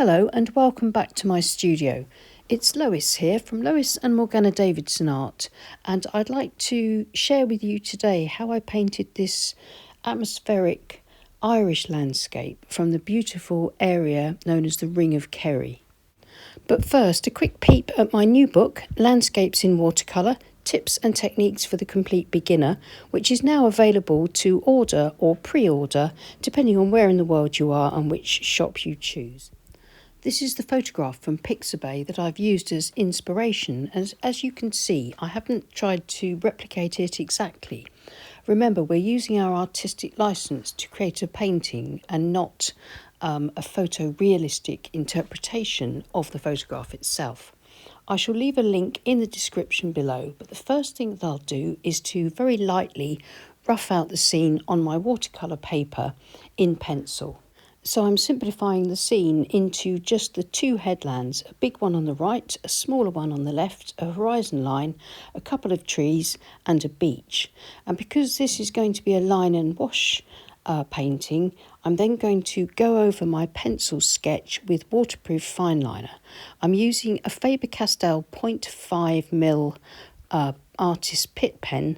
Hello and welcome back to my studio. It's Lois here from Lois and Morgana Davidson Art, and I'd like to share with you today how I painted this atmospheric Irish landscape from the beautiful area known as the Ring of Kerry. But first, a quick peep at my new book, Landscapes in Watercolour, Tips and Techniques for the Complete Beginner, which is now available to order or pre-order, depending on where in the world you are and which shop you choose. This is the photograph from Pixabay that I've used as inspiration. As you can see, I haven't tried to replicate it exactly. Remember, we're using our artistic license to create a painting and not a photorealistic interpretation of the photograph itself. I shall leave a link in the description below, but the first thing that I'll do is to very lightly rough out the scene on my watercolour paper in pencil. So I'm simplifying the scene into just the two headlands, a big one on the right, a smaller one on the left, a horizon line, a couple of trees and a beach. And because this is going to be a line and wash painting, I'm then going to go over my pencil sketch with waterproof fine liner. I'm using a Faber-Castell 0.5mm artist pit pen,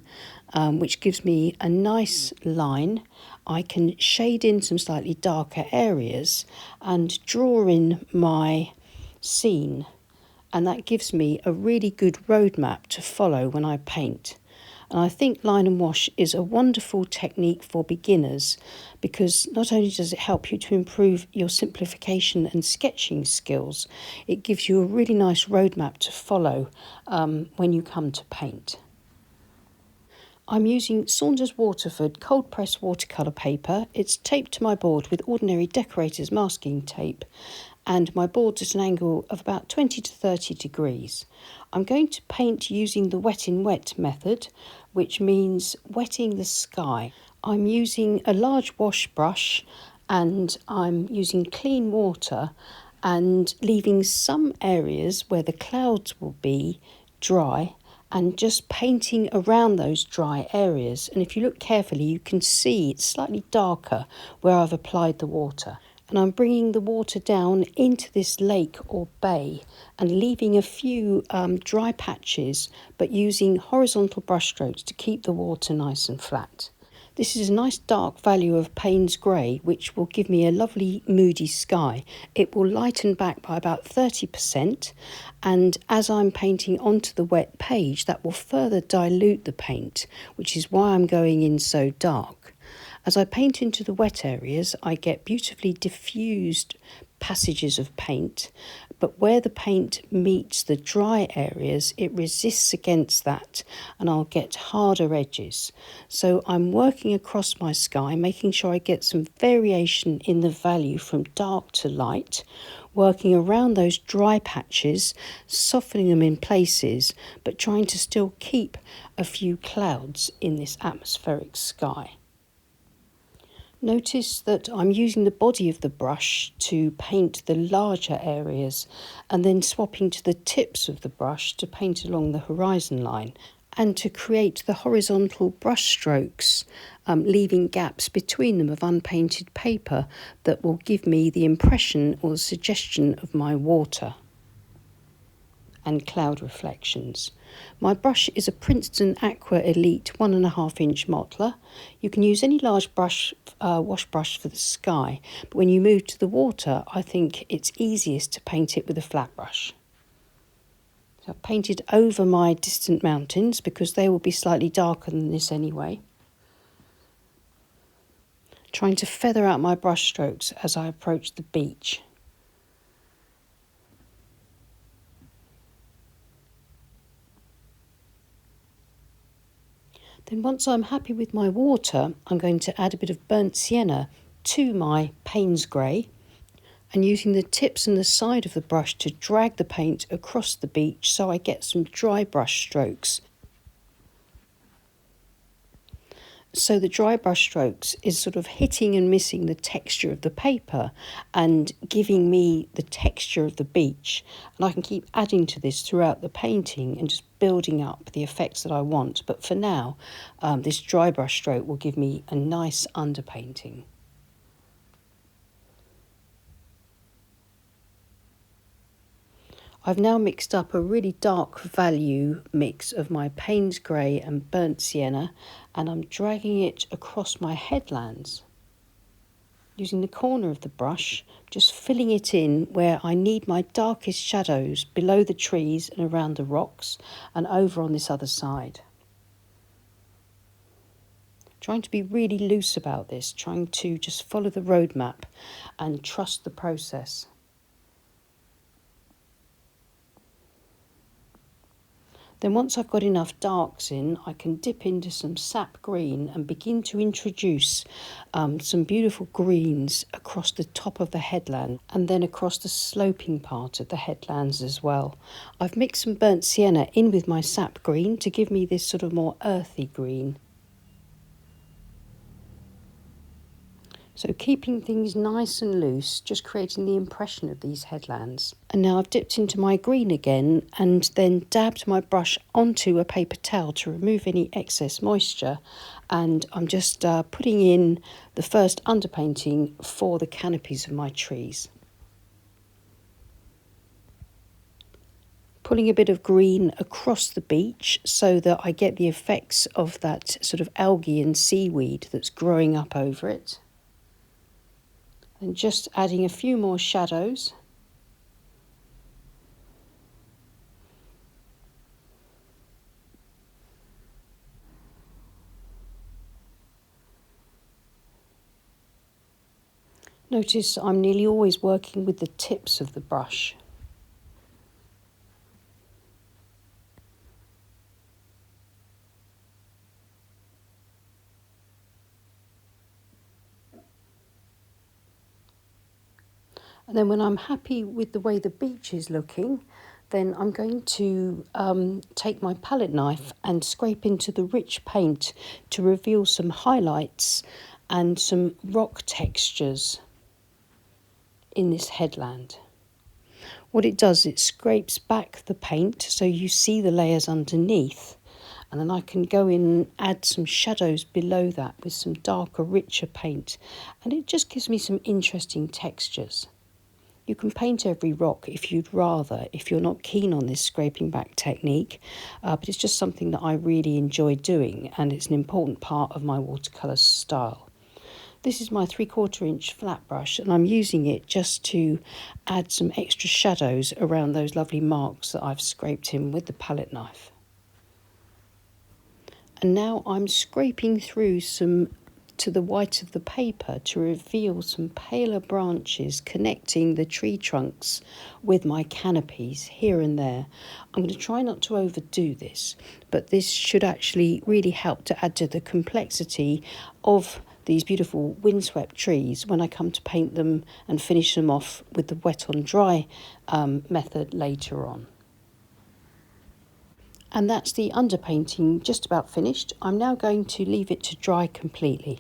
which gives me a nice line. I can shade in some slightly darker areas and draw in my scene, and that gives me a really good roadmap to follow when I paint. And I think line and wash is a wonderful technique for beginners because not only does it help you to improve your simplification and sketching skills, it gives you a really nice roadmap to follow when you come to paint. I'm using Saunders Waterford cold press watercolour paper. It's taped to my board with ordinary decorator's masking tape, and my board's at an angle of about 20 to 30 degrees. I'm going to paint using the wet in wet method, which means wetting the sky. I'm using a large wash brush and I'm using clean water and leaving some areas where the clouds will be dry and just painting around those dry areas. And if you look carefully, you can see it's slightly darker where I've applied the water. And I'm bringing the water down into this lake or bay and leaving a few dry patches, but using horizontal brushstrokes to keep the water nice and flat. This is a nice dark value of Payne's Grey, which will give me a lovely moody sky. It will lighten back by about 30%, and as I'm painting onto the wet page, that will further dilute the paint, which is why I'm going in so dark. As I paint into the wet areas, I get beautifully diffused passages of paint, but where the paint meets the dry areas, it resists against that and I'll get harder edges. So I'm working across my sky, making sure I get some variation in the value from dark to light, working around those dry patches, softening them in places, but trying to still keep a few clouds in this atmospheric sky. Notice that I'm using the body of the brush to paint the larger areas and then swapping to the tips of the brush to paint along the horizon line and to create the horizontal brush strokes, leaving gaps between them of unpainted paper that will give me the impression or the suggestion of my water and cloud reflections. My brush is a Princeton Aqua Elite 1.5 inch modeler. You can use any large brush, wash brush for the sky, but when you move to the water, I think it's easiest to paint it with a flat brush. So I've painted over my distant mountains because they will be slightly darker than this anyway. Trying to feather out my brush strokes as I approach the beach. Then once I'm happy with my water, I'm going to add a bit of burnt sienna to my Payne's Grey and using the tips and the side of the brush to drag the paint across the beach so I get some dry brush strokes. So the dry brush strokes is sort of hitting and missing the texture of the paper and giving me the texture of the beach. And I can keep adding to this throughout the painting and just building up the effects that I want. But for now, this dry brush stroke will give me a nice underpainting. I've now mixed up a really dark value mix of my Payne's Grey and Burnt Sienna, and I'm dragging it across my headlands. Using the corner of the brush, just filling it in where I need my darkest shadows, below the trees and around the rocks and over on this other side. Trying to be really loose about this, trying to just follow the roadmap and trust the process. Then once I've got enough darks in, I can dip into some sap green and begin to introduce some beautiful greens across the top of the headland and then across the sloping part of the headlands as well. I've mixed some burnt sienna in with my sap green to give me this sort of more earthy green. So keeping things nice and loose, just creating the impression of these headlands. And now I've dipped into my green again and then dabbed my brush onto a paper towel to remove any excess moisture. And I'm just putting in the first underpainting for the canopies of my trees. Pulling a bit of green across the beach so that I get the effects of that sort of algae and seaweed that's growing up over it. And just adding a few more shadows. Notice I'm nearly always working with the tips of the brush. And then when I'm happy with the way the beach is looking, then I'm going to take my palette knife and scrape into the rich paint to reveal some highlights and some rock textures in this headland. What it does, it scrapes back the paint so you see the layers underneath, and then I can go in and add some shadows below that with some darker, richer paint, and it just gives me some interesting textures. You can paint every rock if you'd rather, if you're not keen on this scraping back technique, but it's just something that I really enjoy doing, and it's an important part of my watercolour style. This is my 3/4 inch flat brush, and I'm using it just to add some extra shadows around those lovely marks that I've scraped in with the palette knife. And now I'm scraping through to the white of the paper to reveal some paler branches connecting the tree trunks with my canopies here and there. I'm going to try not to overdo this, but this should actually really help to add to the complexity of these beautiful windswept trees when I come to paint them and finish them off with the wet on dry method later on. And that's the underpainting just about finished. I'm now going to leave it to dry completely.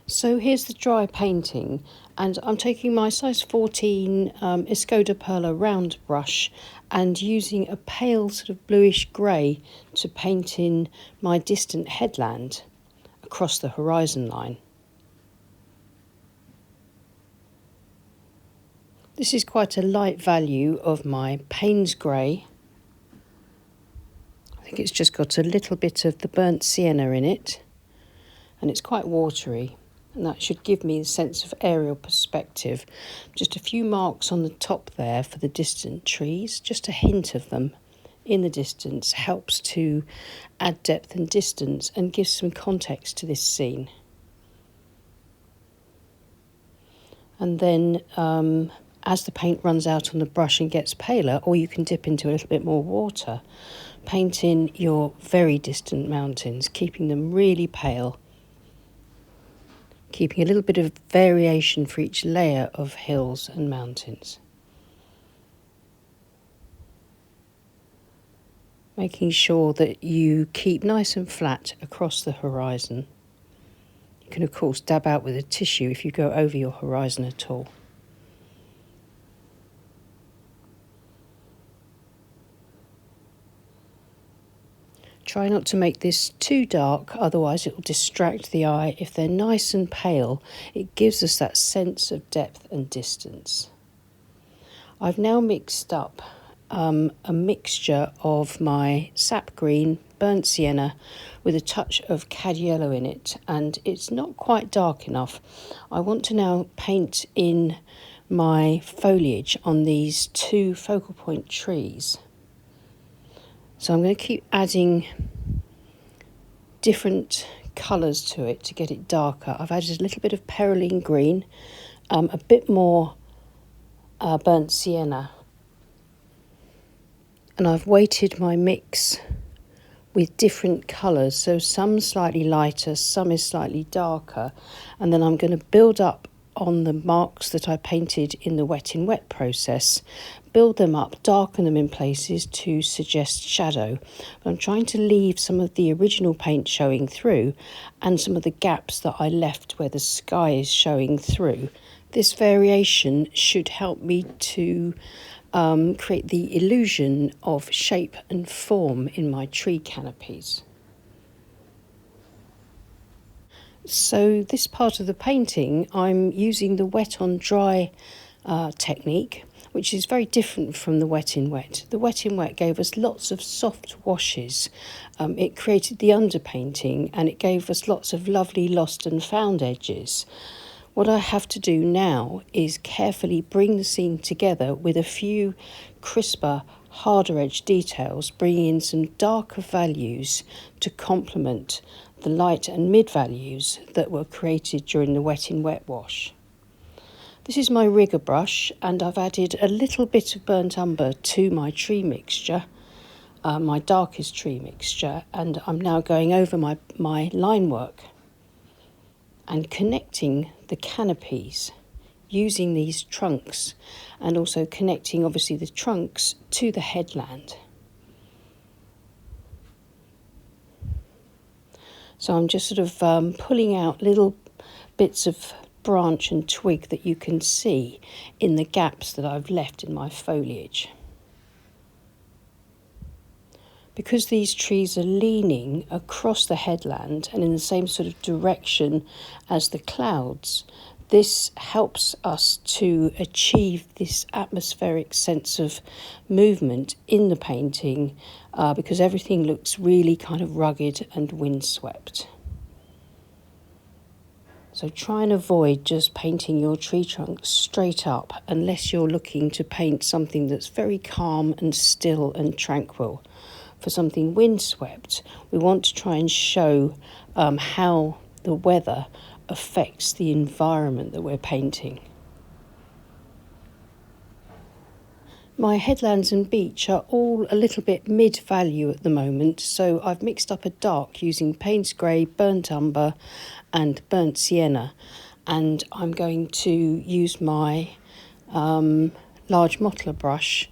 So here's the dry painting, and I'm taking my size 14 Escoda Perla round brush and using a pale sort of bluish grey to paint in my distant headland across the horizon line. This is quite a light value of my Payne's Grey. I think it's just got a little bit of the burnt sienna in it, and it's quite watery, and that should give me a sense of aerial perspective. Just a few marks on the top there for the distant trees, just a hint of them in the distance helps to add depth and distance and gives some context to this scene. And then as the paint runs out on the brush and gets paler, or you can dip into a little bit more water, paint in your very distant mountains, keeping them really pale, keeping a little bit of variation for each layer of hills and mountains. Making sure that you keep nice and flat across the horizon. You can of course dab out with a tissue if you go over your horizon at all. Try not to make this too dark, otherwise it will distract the eye. If they're nice and pale, it gives us that sense of depth and distance. I've now mixed up a mixture of my sap green, burnt sienna, with a touch of cad yellow in it, and it's not quite dark enough. I want to now paint in my foliage on these two focal point trees. So I'm going to keep adding different colours to it to get it darker. I've added a little bit of perylene green, a bit more burnt sienna, and I've weighted my mix with different colours, so some slightly lighter, some is slightly darker, and then I'm going to build up on the marks that I painted in the wet in wet process, build them up, darken them in places to suggest shadow. But I'm trying to leave some of the original paint showing through and some of the gaps that I left where the sky is showing through. This variation should help me to create the illusion of shape and form in my tree canopies. So this part of the painting, I'm using the wet on dry technique, which is very different from the wet in wet. The wet in wet gave us lots of soft washes. It created the underpainting, and it gave us lots of lovely lost and found edges. What I have to do now is carefully bring the scene together with a few crisper, harder edge details, bringing in some darker values to complement the light and mid values that were created during the wet in wet wash. This is my rigger brush, and I've added a little bit of burnt umber to my tree mixture, my darkest tree mixture, and I'm now going over my line work and connecting the canopies using these trunks, and also connecting obviously the trunks to the headland. So I'm just sort of pulling out little bits of branch and twig that you can see in the gaps that I've left in my foliage. Because these trees are leaning across the headland and in the same sort of direction as the clouds, this helps us to achieve this atmospheric sense of movement in the painting, because everything looks really kind of rugged and windswept. So try and avoid just painting your tree trunks straight up unless you're looking to paint something that's very calm and still and tranquil. For something windswept, we want to try and show how the weather affects the environment that we're painting. My headlands and beach are all a little bit mid-value at the moment, so I've mixed up a dark using Payne's Grey, burnt umber and burnt sienna, and I'm going to use my large mottler brush,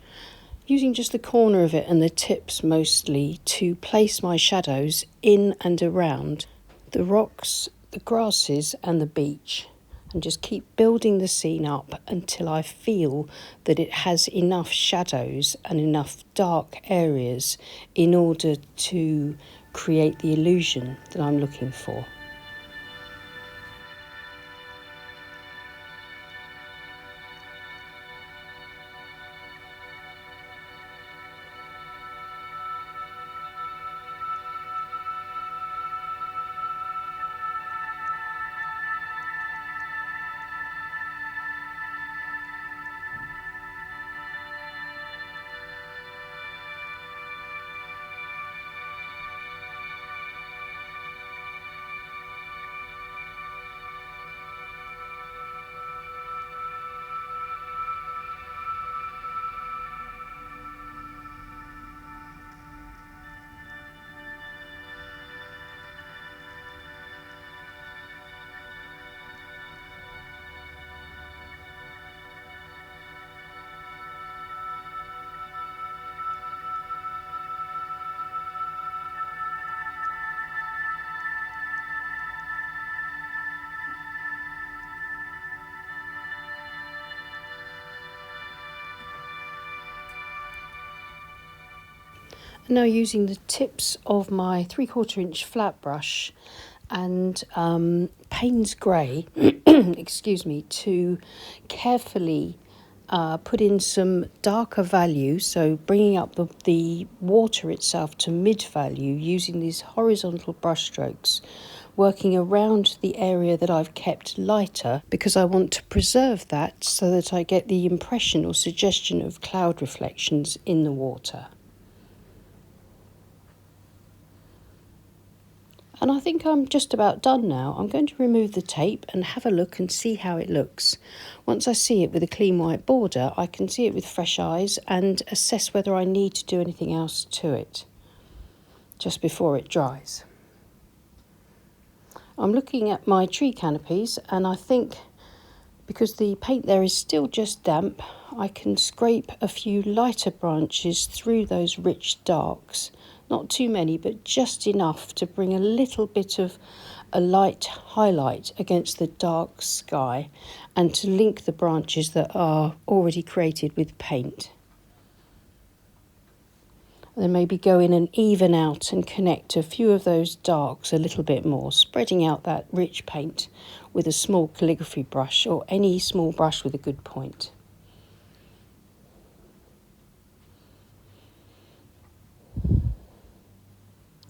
using just the corner of it and the tips mostly, to place my shadows in and around the rocks, the grasses and the beach, and just keep building the scene up until I feel that it has enough shadows and enough dark areas in order to create the illusion that I'm looking for. Now using the tips of my 3/4 inch flat brush and Payne's Grey, excuse me, to carefully put in some darker value, so bringing up the water itself to mid value using these horizontal brush strokes, working around the area that I've kept lighter because I want to preserve that so that I get the impression or suggestion of cloud reflections in the water. And I think I'm just about done now. I'm going to remove the tape and have a look and see how it looks. Once I see it with a clean white border, I can see it with fresh eyes and assess whether I need to do anything else to it just before it dries. I'm looking at my tree canopies, and I think because the paint there is still just damp, I can scrape a few lighter branches through those rich darks. Not too many, but just enough to bring a little bit of a light highlight against the dark sky and to link the branches that are already created with paint. Then maybe go in and even out and connect a few of those darks a little bit more, spreading out that rich paint with a small calligraphy brush or any small brush with a good point.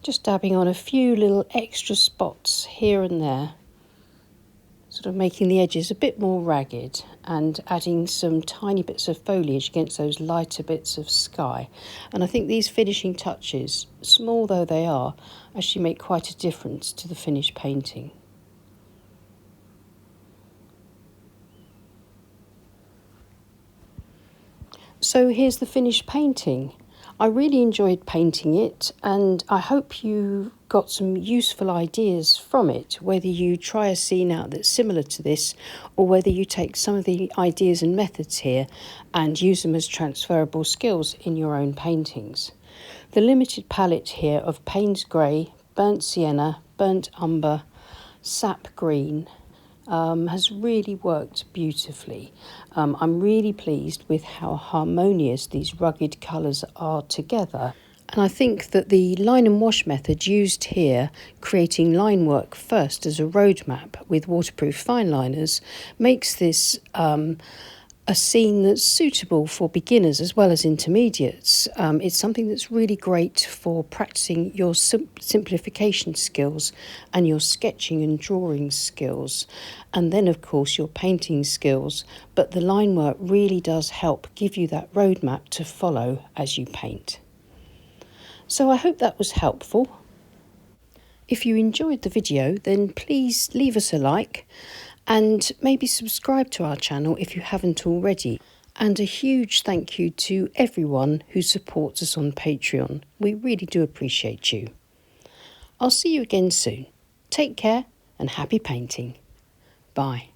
Just dabbing on a few little extra spots here and there, sort of making the edges a bit more ragged and adding some tiny bits of foliage against those lighter bits of sky. And I think these finishing touches, small though they are, actually make quite a difference to the finished painting. So here's the finished painting. I really enjoyed painting it, and I hope you got some useful ideas from it, whether you try a scene out that's similar to this or whether you take some of the ideas and methods here and use them as transferable skills in your own paintings. The limited palette here of Payne's Grey, Burnt Sienna, Burnt Umber, Sap Green has really worked beautifully. I'm really pleased with how harmonious these rugged colours are together. And I think that the line and wash method used here, creating line work first as a roadmap with waterproof fine liners, makes this a scene that's suitable for beginners as well as intermediates. It's something that's really great for practicing your simplification skills and your sketching and drawing skills, and then of course your painting skills, but the line work really does help give you that roadmap to follow as you paint. So I hope that was helpful. If you enjoyed the video, then please leave us a like and maybe subscribe to our channel if you haven't already. And a huge thank you to everyone who supports us on Patreon. We really do appreciate you. I'll see you again soon. Take care and happy painting. Bye.